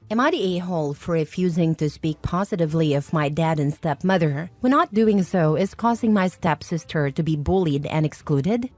Am I the a-hole for refusing to speak positively of my dad and stepmother when not doing so is causing my stepsister to be bullied and excluded?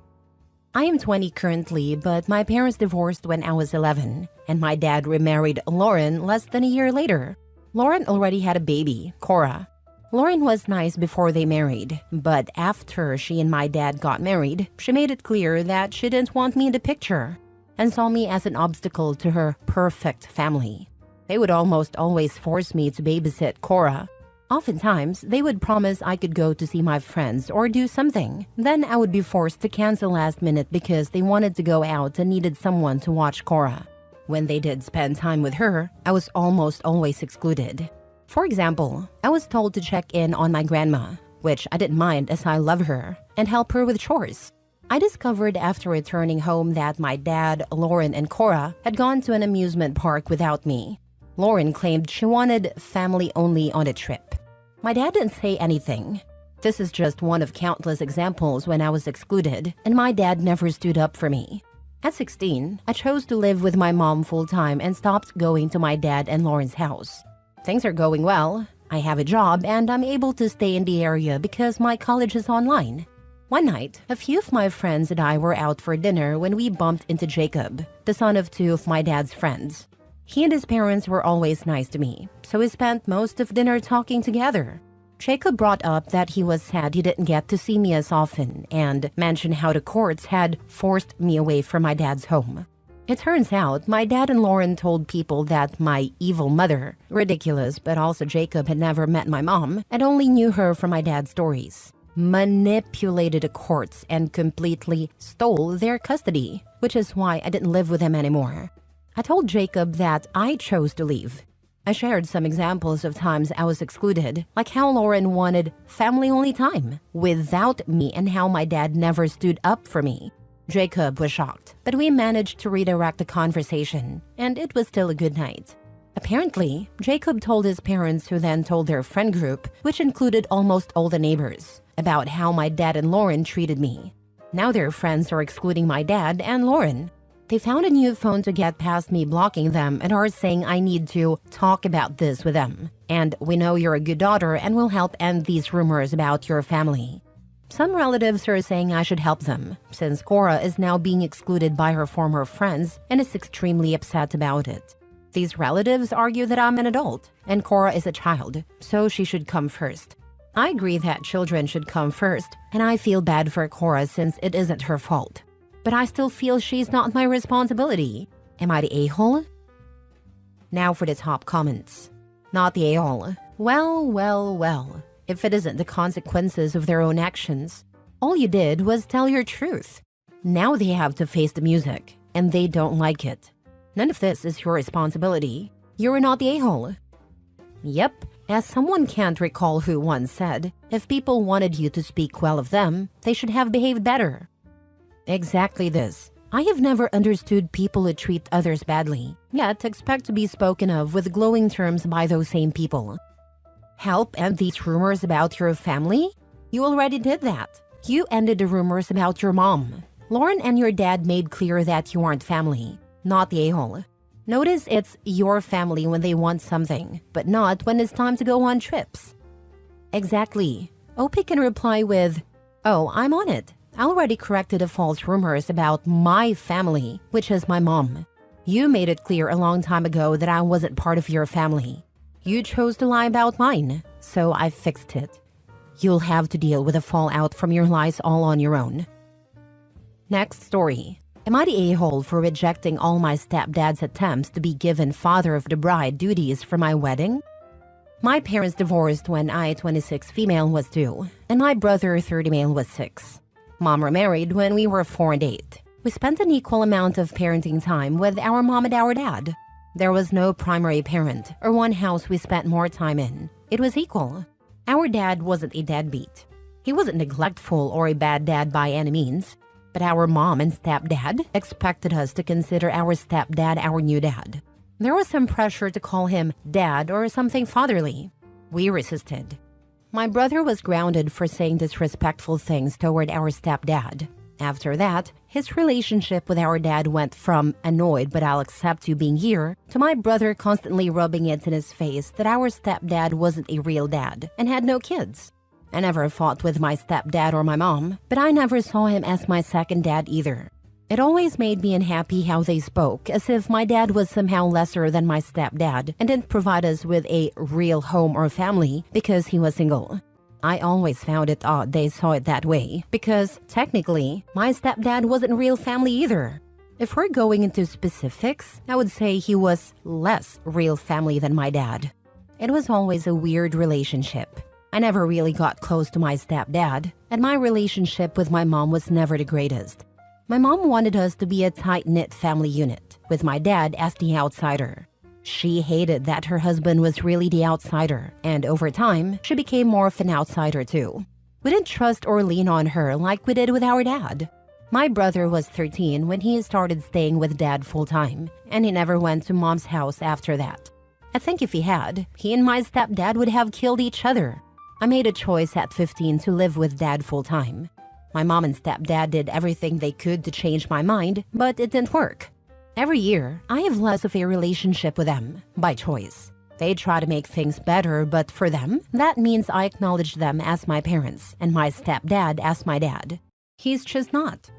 I am 20 currently, but my parents divorced when I was 11, and my dad remarried Lauren less than a year later. Lauren already had a baby, Cora. Lauren was nice before they married, but after she and my dad got married, she made it clear that she didn't want me in the picture and saw me as an obstacle to her perfect family. They would almost always force me to babysit Cora. Oftentimes, they would promise I could go to see my friends or do something. Then I would be forced to cancel last minute because they wanted to go out and needed someone to watch Cora. When they did spend time with her, I was almost always excluded. For example, I was told to check in on my grandma, which I didn't mind as I love her, and help her with chores. I discovered after returning home that my dad, Lauren, and Cora had gone to an amusement park without me. Lauren claimed she wanted family only on a trip. My dad didn't say anything. This is just one of countless examples when I was excluded, and my dad never stood up for me. At 16, I chose to live with my mom full-time and stopped going to my dad and Lauren's house. Things are going well. I have a job and I'm able to stay in the area because my college is online. One night, a few of my friends and I were out for dinner when we bumped into Jacob, the son of two of my dad's friends. He and his parents were always nice to me, so we spent most of dinner talking together. Jacob brought up that he was sad he didn't get to see me as often and mentioned how the courts had forced me away from my dad's home. It turns out my dad and Lauren told people that my evil mother, ridiculous, but also Jacob had never met my mom and only knew her from my dad's stories, manipulated the courts and completely stole their custody, which is why I didn't live with them anymore. I told Jacob that I chose to leave. I shared some examples of times I was excluded, like how Lauren wanted family-only time without me and how my dad never stood up for me. Jacob was shocked, but we managed to redirect the conversation, and it was still a good night. Apparently, Jacob told his parents, who then told their friend group, which included almost all the neighbors, about how my dad and Lauren treated me. Now their friends are excluding my dad and Lauren. They found a new phone to get past me blocking them and are saying I need to talk about this with them. And we know you're a good daughter and will help end these rumors about your family. Some relatives are saying I should help them, since Cora is now being excluded by her former friends and is extremely upset about it. These relatives argue that I'm an adult and Cora is a child, so she should come first. I agree that children should come first, and I feel bad for Cora since it isn't her fault. But I still feel she's not my responsibility. Am I the a-hole? Now for the top comments. Not the a-hole. Well. If it isn't the consequences of their own actions. All you did was tell your truth. Now they have to face the music, and they don't like it. None of this is your responsibility. You're not the a-hole. Yep, as someone can't recall who once said, if people wanted you to speak well of them, they should have behaved better. Exactly this. I have never understood people who treat others badly, yet expect to be spoken of with glowing terms by those same people. Help end these rumors about your family? You already did that. You ended the rumors about your mom. Lauren and your dad made clear that you aren't family, not the a-hole. Notice it's your family when they want something, but not when it's time to go on trips. Exactly. OP can reply with, "Oh, I'm on it. I already corrected the false rumors about my family, which is my mom. You made it clear a long time ago that I wasn't part of your family. You chose to lie about mine, so I fixed it. You'll have to deal with the fallout from your lies all on your own." Next story. Am I the a-hole for rejecting all my stepdad's attempts to be given father of the bride duties for my wedding? My parents divorced when I, 26 female, was 2, and my brother, 30 male, was 6. Mom remarried when we were 4 and 8. We spent an equal amount of parenting time with our mom and our dad. There was no primary parent or one house we spent more time in. It was equal. Our dad wasn't a deadbeat. He wasn't neglectful or a bad dad by any means. But our mom and stepdad expected us to consider our stepdad our new dad. There was some pressure to call him dad or something fatherly. We resisted. My brother was grounded for saying disrespectful things toward our stepdad. After that, his relationship with our dad went from annoyed but I'll accept you being here to my brother constantly rubbing it in his face that our stepdad wasn't a real dad and had no kids. I never fought with my stepdad or my mom, but I never saw him as my second dad either. It always made me unhappy how they spoke, as if my dad was somehow lesser than my stepdad and didn't provide us with a real home or family because he was single. I always found it odd they saw it that way, because technically, my stepdad wasn't real family either. If we're going into specifics, I would say he was less real family than my dad. It was always a weird relationship. I never really got close to my stepdad, and my relationship with my mom was never the greatest. My mom wanted us to be a tight-knit family unit, with my dad as the outsider. She hated that her husband was really the outsider, and over time, she became more of an outsider too. We didn't trust or lean on her like we did with our dad. My brother was 13 when he started staying with dad full-time, and he never went to mom's house after that. I think if he had, he and my stepdad would have killed each other. I made a choice at 15 to live with dad full-time. My mom and stepdad did everything they could to change my mind, but it didn't work. Every year, I have less of a relationship with them, by choice. They try to make things better, but for them, that means I acknowledge them as my parents and my stepdad as my dad. He's just not.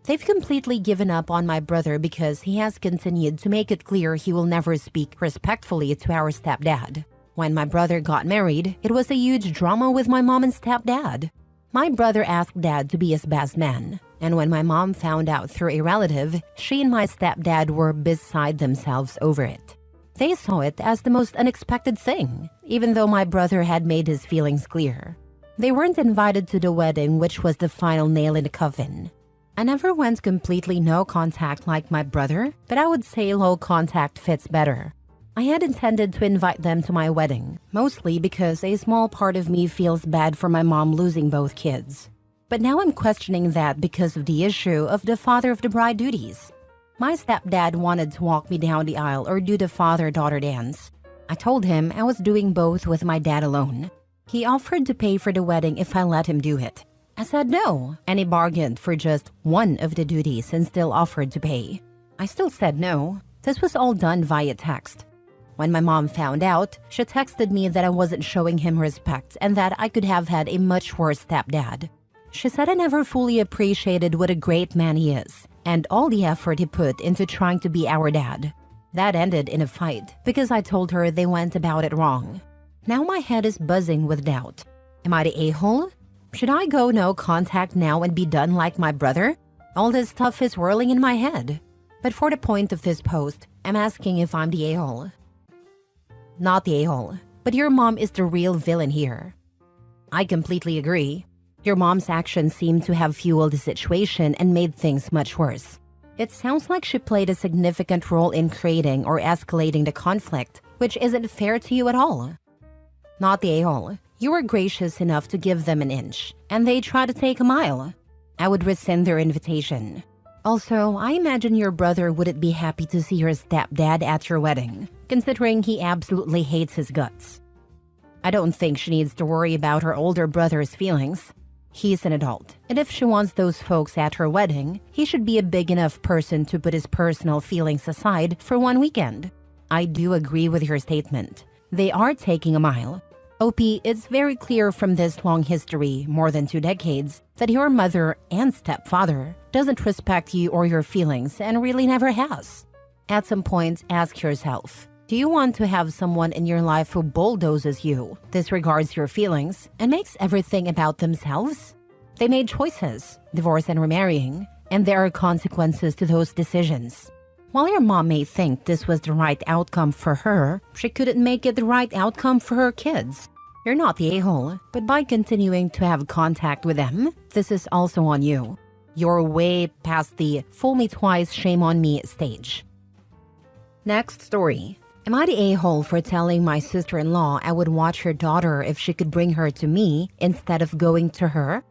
They've completely given up on my brother because he has continued to make it clear he will never speak respectfully to our stepdad. When my brother got married, it was a huge drama with my mom and stepdad. My brother asked dad to be his best man, and when my mom found out through a relative, she and my stepdad were beside themselves over it. They saw it as the most unexpected thing, even though my brother had made his feelings clear. They weren't invited to the wedding, which was the final nail in the coffin. I never went completely no contact like my brother, but I would say low contact fits better. I had intended to invite them to my wedding, mostly because a small part of me feels bad for my mom losing both kids. But now I'm questioning that because of the issue of the father of the bride duties. My stepdad wanted to walk me down the aisle or do the father-daughter dance. I told him I was doing both with my dad alone. He offered to pay for the wedding if I let him do it. I said no, and he bargained for just one of the duties and still offered to pay. I still said no. This was all done via text. When my mom found out, she texted me that I wasn't showing him respect and that I could have had a much worse stepdad. She said I never fully appreciated what a great man he is and all the effort he put into trying to be our dad. That ended in a fight because I told her they went about it wrong. Now my head is buzzing with doubt. Am I the a-hole? Should I go no contact now and be done like my brother? All this stuff is whirling in my head. But for the point of this post, I'm asking if I'm the a-hole. Not the a-hole, but your mom is the real villain here. I completely agree. Your mom's actions seem to have fueled the situation and made things much worse. It sounds like she played a significant role in creating or escalating the conflict, which isn't fair to you at all. Not the a-hole. You were gracious enough to give them an inch, and they tried to take a mile. I would rescind their invitation. Also, I imagine your brother wouldn't be happy to see your stepdad at your wedding, considering he absolutely hates his guts. I don't think she needs to worry about her older brother's feelings. He's an adult, and if she wants those folks at her wedding, he should be a big enough person to put his personal feelings aside for one weekend. I do agree with your statement. They are taking a mile. OP, it's very clear from this long history, more than 2 decades, that your mother and stepfather doesn't respect you or your feelings and really never has. At some point, ask yourself, do you want to have someone in your life who bulldozes you, disregards your feelings, and makes everything about themselves? They made choices, divorce and remarrying, and there are consequences to those decisions. While your mom may think this was the right outcome for her, she couldn't make it the right outcome for her kids. You're not the a-hole, but by continuing to have contact with them, this is also on you. You're way past the fool me twice, shame on me stage. Next story. Am I the a-hole for telling my sister-in-law I would watch her daughter if she could bring her to me instead of going to her?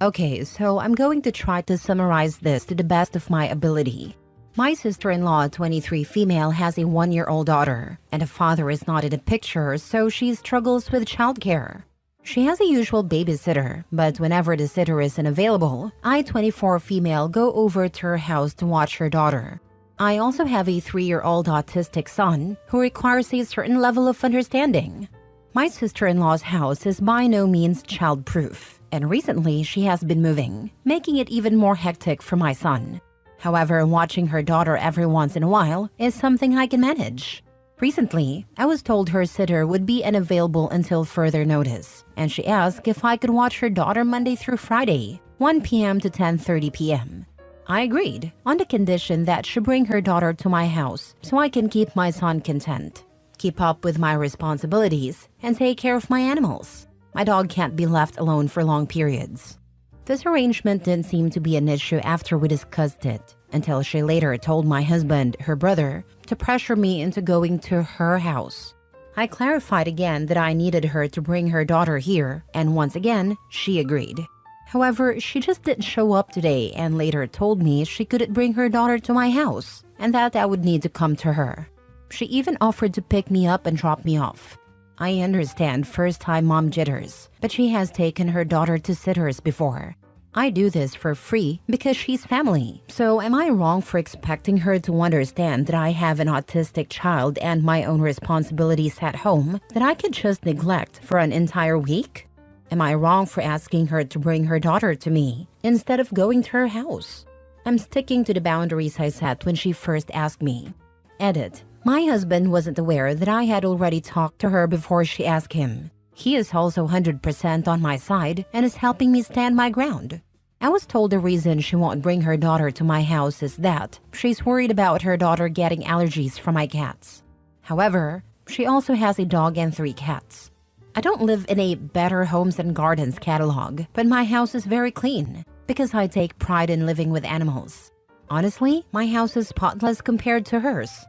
Okay, so I'm going to try to summarize this to the best of my ability. My sister-in-law, 23 female, has a 1-year-old daughter, and the father is not in the picture, so she struggles with childcare. She has a usual babysitter, but whenever the sitter is unavailable, I, 24 female, go over to her house to watch her daughter. I also have a 3-year-old autistic son who requires a certain level of understanding. My sister-in-law's house is by no means child-proof, and recently she has been moving, making it even more hectic for my son. However, watching her daughter every once in a while is something I can manage. Recently, I was told her sitter would be unavailable until further notice, and she asked if I could watch her daughter Monday through Friday, 1 p.m. to 10:30 p.m. I agreed, on the condition that she bring her daughter to my house so I can keep my son content, keep up with my responsibilities, and take care of my animals. My dog can't be left alone for long periods. This arrangement didn't seem to be an issue after we discussed it, until she later told my husband, her brother, to pressure me into going to her house. I clarified again that I needed her to bring her daughter here, and once again, she agreed. However, she just didn't show up today and later told me she couldn't bring her daughter to my house and that I would need to come to her. She even offered to pick me up and drop me off. I understand first-time mom jitters, but she has taken her daughter to sitters before. I do this for free because she's family. So am I wrong for expecting her to understand that I have an autistic child and my own responsibilities at home that I could just neglect for an entire week? Am I wrong for asking her to bring her daughter to me instead of going to her house? I'm sticking to the boundaries I set when she first asked me. Edit. My husband wasn't aware that I had already talked to her before she asked him. He is also 100% on my side and is helping me stand my ground. I was told the reason she won't bring her daughter to my house is that she's worried about her daughter getting allergies from my cats. However, she also has a dog and 3 cats. I don't live in a Better Homes and Gardens catalog, but my house is very clean because I take pride in living with animals. Honestly, my house is spotless compared to hers.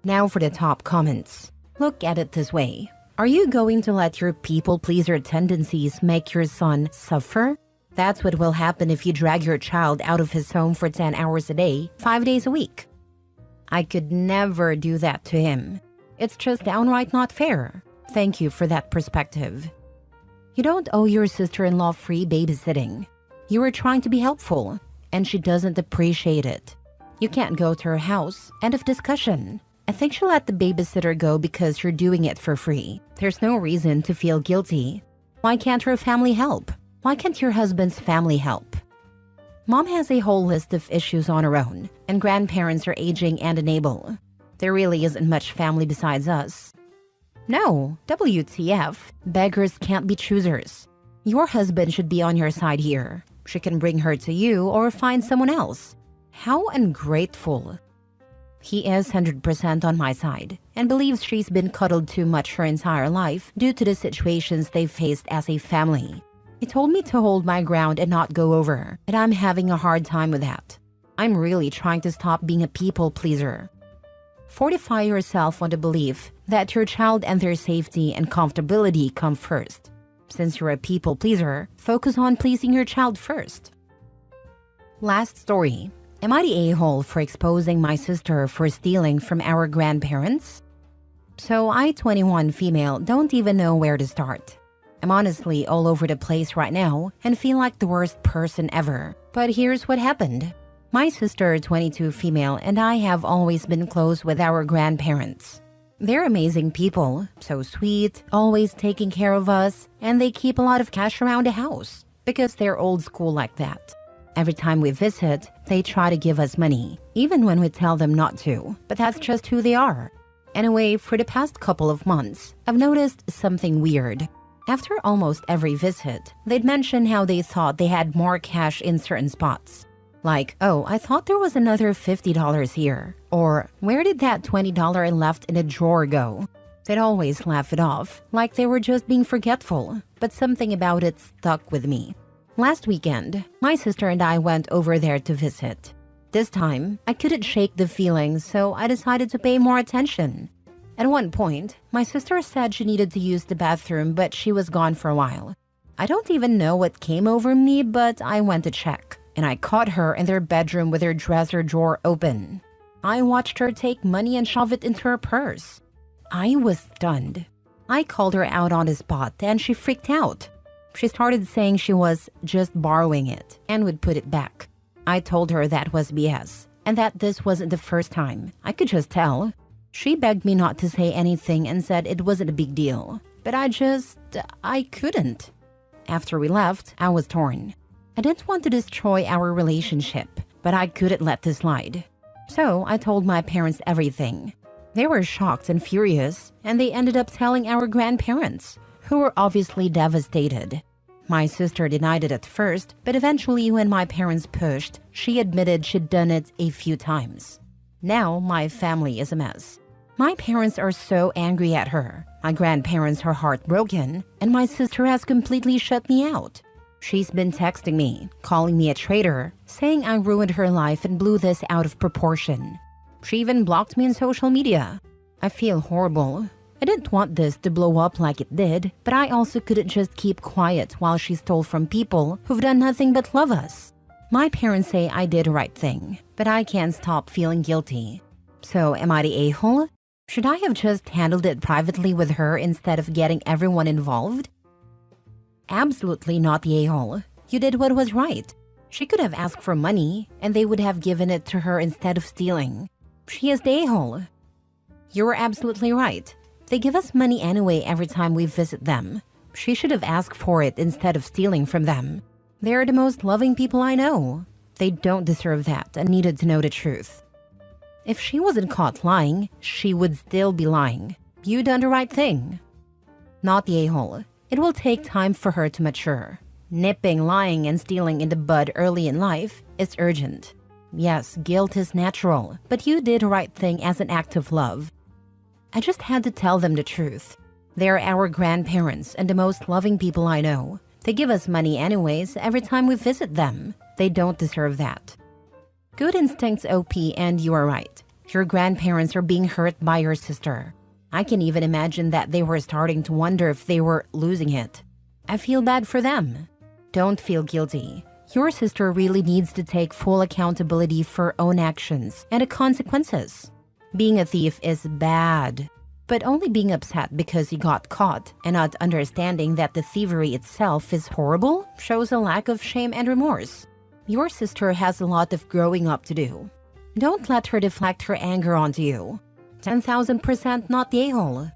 Now for the top comments. Look at it this way. Are you going to let your people-pleaser tendencies make your son suffer? That's what will happen if you drag your child out of his home for 10 hours a day, 5 days a week. I could never do that to him. It's just downright not fair. Thank you for that perspective. You don't owe your sister-in-law free babysitting. You were trying to be helpful, and she doesn't appreciate it. You can't go to her house. End of discussion. I think she'll let the babysitter go because you're doing it for free. There's no reason to feel guilty. Why can't her family help? Why can't your husband's family help? Mom has a whole list of issues on her own, and grandparents are aging and unable. There really isn't much family besides us. No, WTF, beggars can't be choosers. Your husband should be on your side here. She can bring her to you or find someone else. How ungrateful. He is 100% on my side and believes she's been cuddled too much her entire life due to the situations they've faced as a family. He told me to hold my ground and not go over, and I'm having a hard time with that. I'm really trying to stop being a people pleaser. Fortify yourself on the belief that your child and their safety and comfortability come first. Since you're a people pleaser, focus on pleasing your child first. Last story. Am I the a-hole for exposing my sister for stealing from our grandparents? So I, 21 female, don't even know where to start. I'm honestly all over the place right now and feel like the worst person ever. But here's what happened. My sister, 22 female, and I have always been close with our grandparents. They're amazing people, so sweet, always taking care of us, and they keep a lot of cash around the house because they're old school like that. Every time we visit, they try to give us money, even when we tell them not to, but that's just who they are. Anyway, for the past couple of months, I've noticed something weird. After almost every visit, they'd mention how they thought they had more cash in certain spots. Like, oh, I thought there was another $50 here. Or, where did that $20 left in a drawer go? They'd always laugh it off, like they were just being forgetful, but something about it stuck with me. Last weekend, my sister and I went over there to visit. This time, I couldn't shake the feeling, so I decided to pay more attention. At one point, my sister said she needed to use the bathroom, but she was gone for a while. I don't even know what came over me, but I went to check, and I caught her in their bedroom with her dresser drawer open. I watched her take money and shove it into her purse. I was stunned. I called her out on the spot and she freaked out. She started saying she was just borrowing it and would put it back. I told her that was BS and that this wasn't the first time. I could just tell. She begged me not to say anything and said it wasn't a big deal. But I couldn't. After we left, I was torn. I didn't want to destroy our relationship, but I couldn't let this slide. So I told my parents everything. They were shocked and furious, and they ended up telling our grandparents, who were obviously devastated. My sister denied it at first, but eventually when my parents pushed, she admitted she'd done it a few times. Now my family is a mess. My parents are so angry at her. My grandparents are heartbroken, and my sister has completely shut me out. She's been texting me, calling me a traitor, saying I ruined her life and blew this out of proportion. She even blocked me on social media. I feel horrible. I didn't want this to blow up like it did, but I also couldn't just keep quiet while she stole from people who've done nothing but love us. My parents say I did the right thing, but I can't stop feeling guilty. So am I the a-hole? Should I have just handled it privately with her instead of getting everyone involved? Absolutely not the a-hole. You did what was right. She could have asked for money, and they would have given it to her instead of stealing. She is the a-hole. You were absolutely right. They give us money anyway every time we visit them. She should have asked for it instead of stealing from them. They are the most loving people I know. They don't deserve that and needed to know the truth. If she wasn't caught lying, she would still be lying. You done the right thing. Not the a-hole. It will take time for her to mature. Nipping lying and stealing in the bud early in life is urgent. Yes, guilt is natural, but you did the right thing as an act of love. I just had to tell them the truth. They're our grandparents and the most loving people I know. They give us money anyways every time we visit them. They don't deserve that. Good instincts, OP, and you are right. Your grandparents are being hurt by your sister. I can even imagine that they were starting to wonder if they were losing it. I feel bad for them. Don't feel guilty. Your sister really needs to take full accountability for her own actions and the consequences. Being a thief is bad, but only being upset because you got caught and not understanding that the thievery itself is horrible shows a lack of shame and remorse. Your sister has a lot of growing up to do. Don't let her deflect her anger onto you. 10,000% not the a-hole.